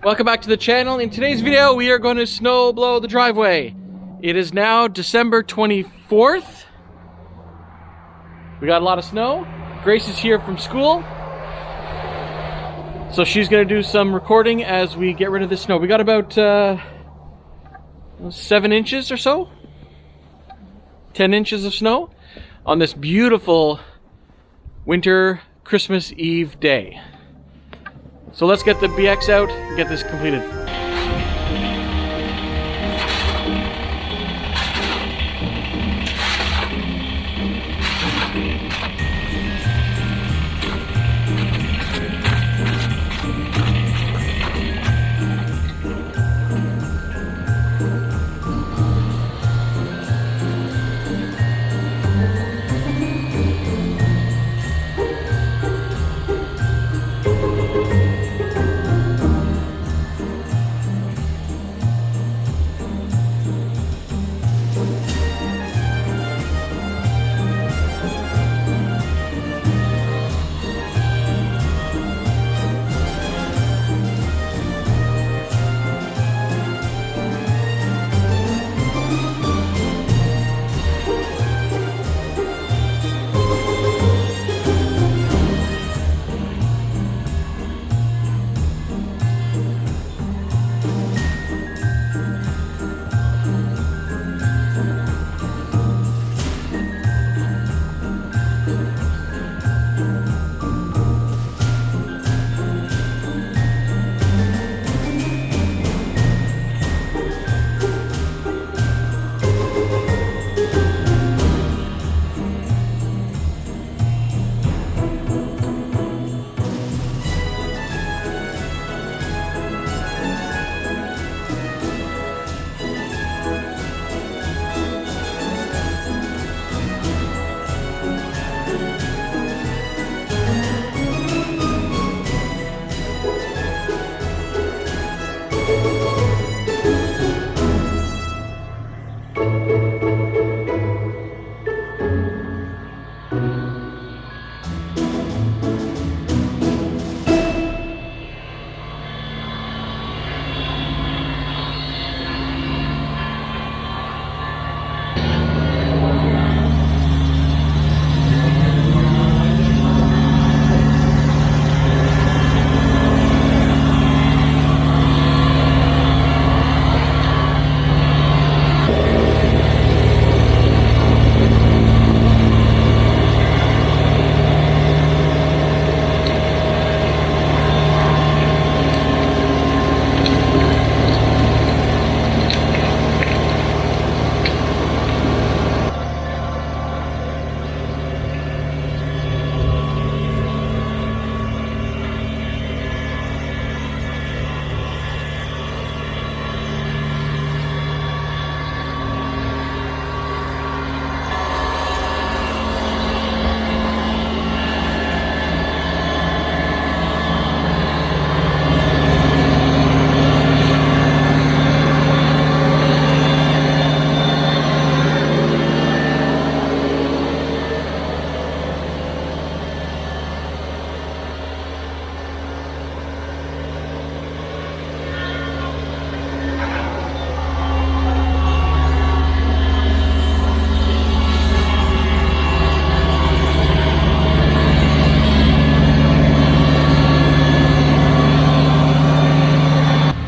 Welcome back to the channel. In today's video, we are going to snow blow the driveway. It is now December 24th. We got a lot of snow. Grace is here from school, so she's going to do some recording as we get rid of the snow. We got about 7 inches or so, 10 inches of snow on this beautiful winter Christmas Eve day. So let's get the BX out and get this completed.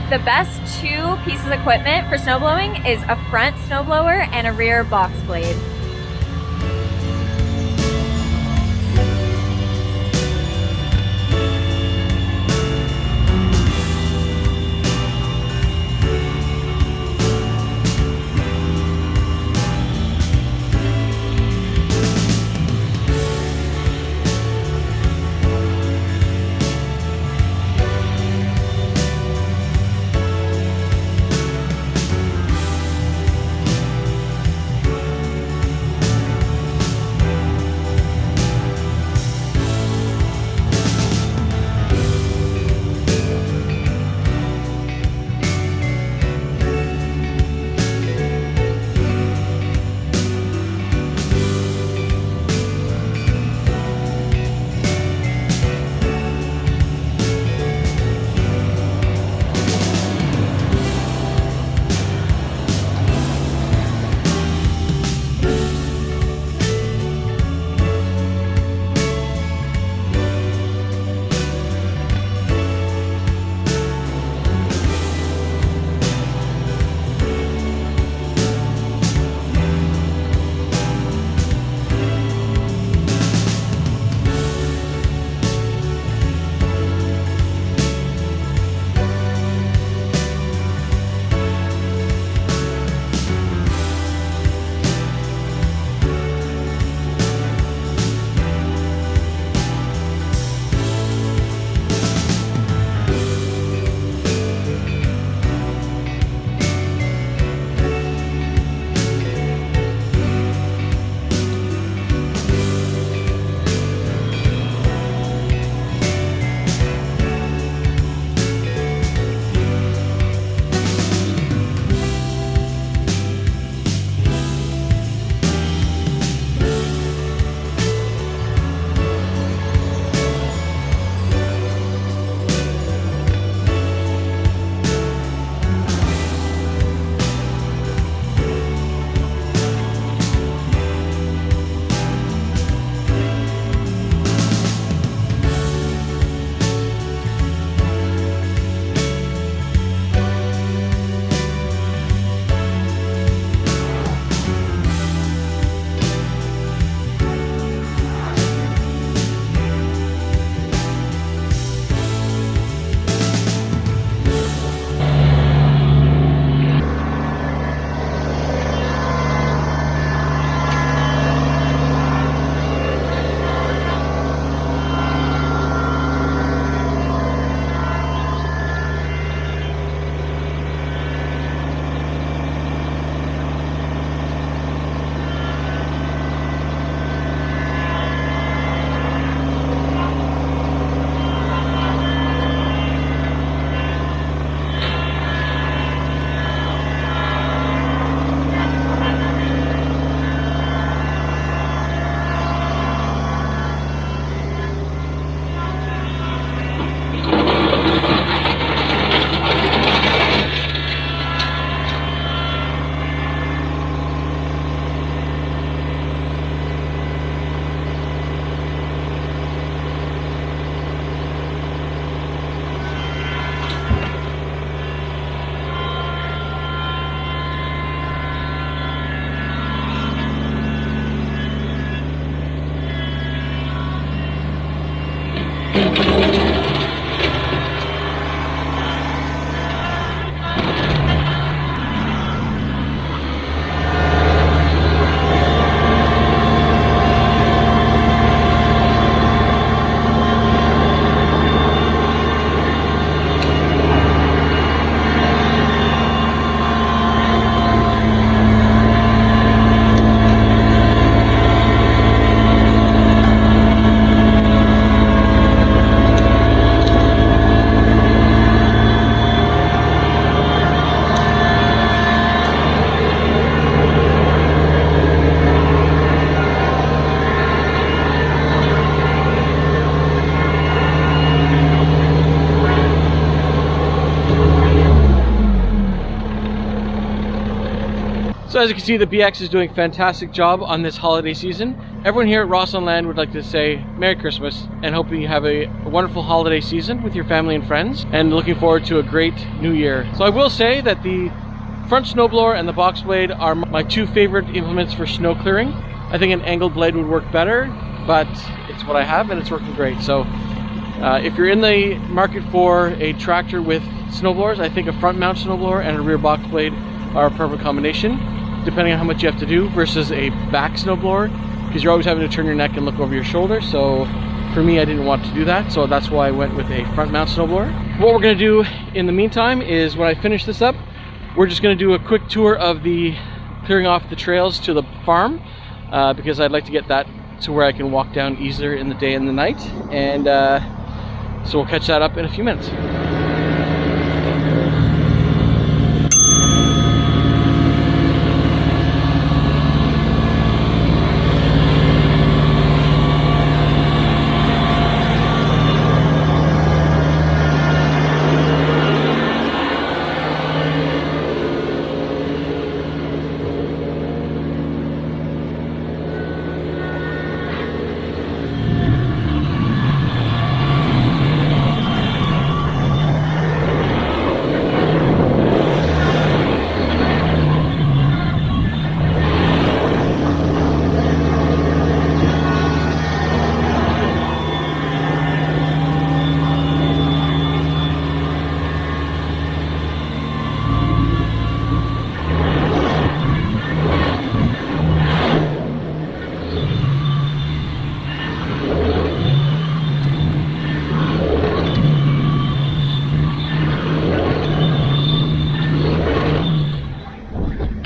The best 2 pieces of equipment for snowblowing is a front snowblower and a rear box blade. So as you can see, the BX is doing a fantastic job on this holiday season. Everyone here at Ross on Land would like to say Merry Christmas and hoping you have a wonderful holiday season with your family and friends, and looking forward to a great new year. So I will say that the front snowblower and the box blade are my two favorite implements for snow clearing. I think an angled blade would work better, but it's what I have and it's working great. So if you're in the market for a tractor with snowblowers, I think a front mount snowblower and a rear box blade are a perfect combination, depending on how much you have to do, versus a back snowblower, because you're always having to turn your neck and look over your shoulder. So for me, I didn't want to do that, so that's why I went with a front mount snowblower. What we're going to do in the meantime is, when I finish this up, we're just going to do a quick tour of the clearing off the trails to the farm, because I'd like to get that to where I can walk down easier in the day and the night, and so we'll catch that up in a few minutes.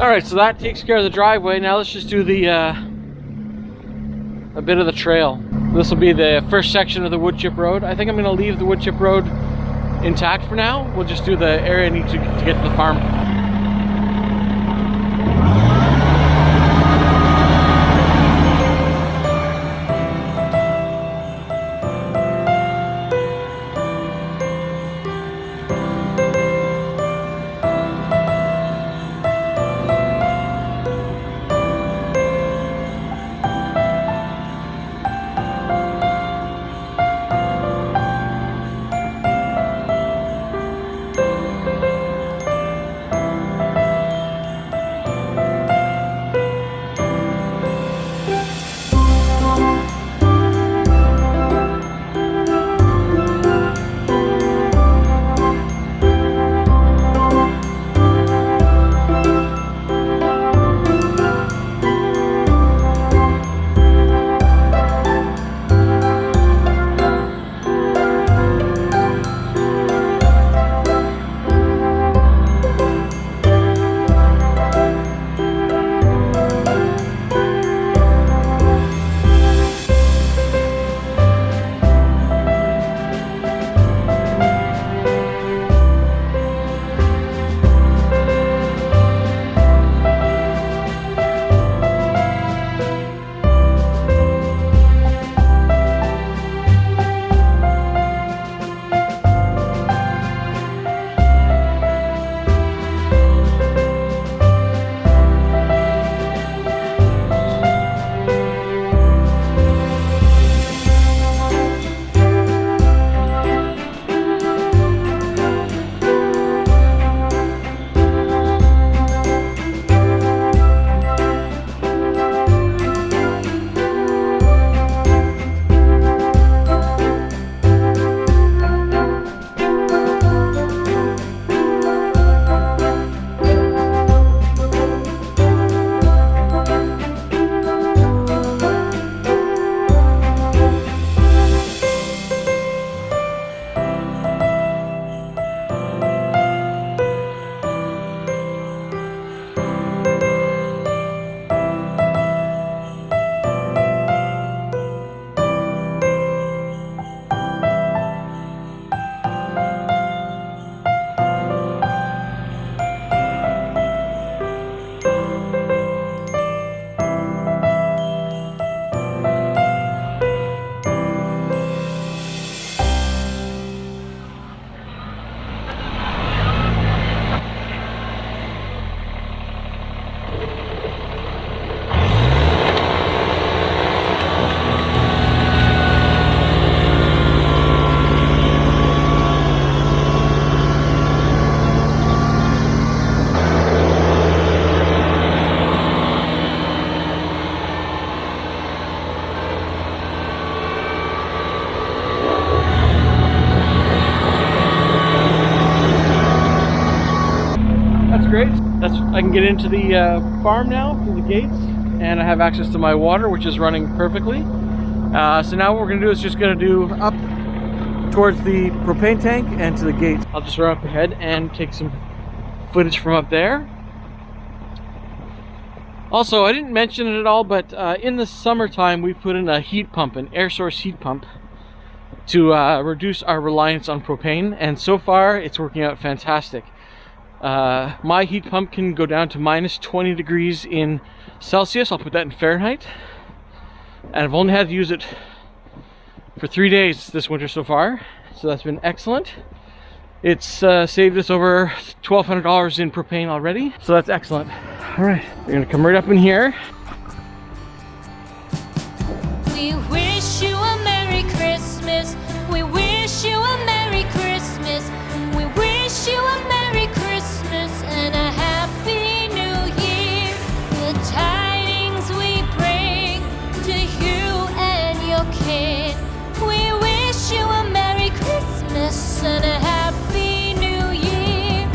Alright, so that takes care of the driveway. Now let's just do the a bit of the trail. This will be the first section of the woodchip road. I think I'm going to leave the woodchip road intact for now. We'll just do the area I need to get to the farm. great. I can get into the farm now through the gates, and I have access to my water, which is running perfectly. So now what we're gonna do is just gonna do up towards the propane tank and to the gate. I'll just run up ahead and take some footage from up there. Also, I didn't mention it at all, but in the summertime we put in a heat pump, an air source heat pump, to reduce our reliance on propane, and so far it's working out fantastic. My heat pump can go down to minus 20 degrees in Celsius. I'll put that in Fahrenheit, and I've only had to use it for 3 days this winter so far, so that's been excellent. It's saved us over $1,200 in propane already, so that's excellent. All right, we're gonna come right up in here. We wish you a Merry Christmas. We wish you a Merry Christmas. We wish you a Merry Christmas and a Happy New Year. The tidings we bring to you and your kid. We wish you a Merry Christmas and a Happy New Year.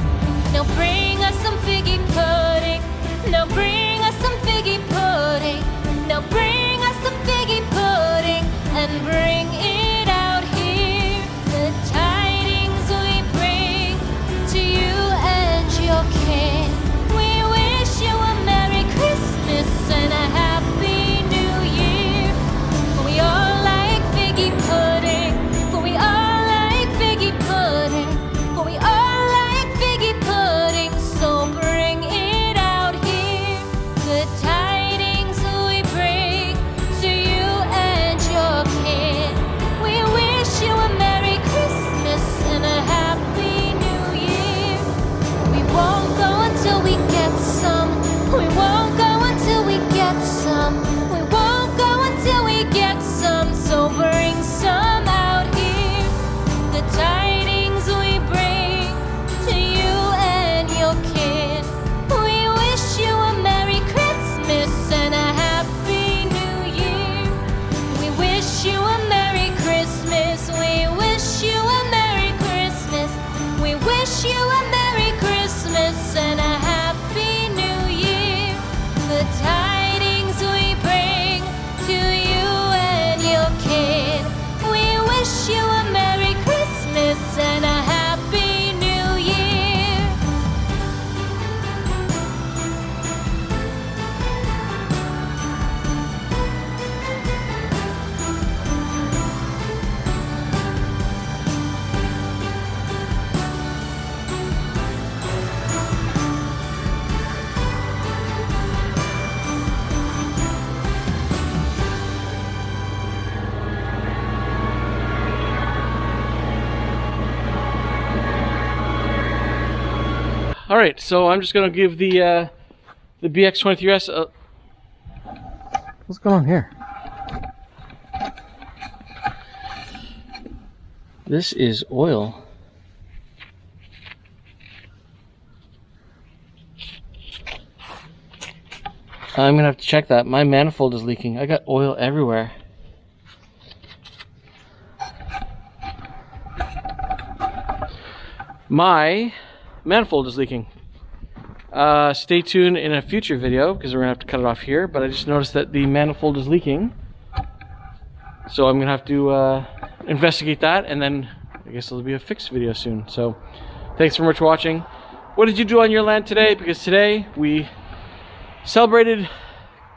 Now bring us some figgy pudding. Now bring us some figgy pudding. Now bring us some figgy pudding and bring it out here. The tidings we bring to you and your kid. We wish you a Merry Christmas and a Happy New Year. For we all like figgy pudding. For we all like figgy pudding. For we all like figgy pudding. So bring it out here. The tidings we bring to you and your kid. We wish you a Merry Christmas and a Happy New Year. We won't go until we get some. We won't go until we get some. We won't go until we get some. So bring some out here. The tidings we bring to you and your kid. We wish you a Merry Christmas and a Happy New Year. We wish you a Merry Christmas. We wish you a Merry Christmas. We wish you a Merry Christmas and a Happy New Year. The tidings we bring to you and your kid. We wish you a Merry Christmas and a Happy New Year. All right, so I'm just gonna give the BX23s a... What's going on here? This is oil. I'm gonna have to check that. My manifold is leaking. I got oil everywhere. My manifold is leaking. Stay tuned in a future video because we're gonna have to cut it off here, but I just noticed that the manifold is leaking, so I'm gonna have to investigate that, and then I guess it'll be a fixed video soon. So thanks very much for watching. What did you do on your land today? Because today we celebrated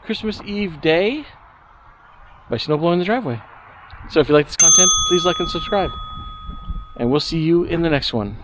Christmas Eve day by snowblowing the driveway. So if you like this content, please like and subscribe, and we'll see you in the next one.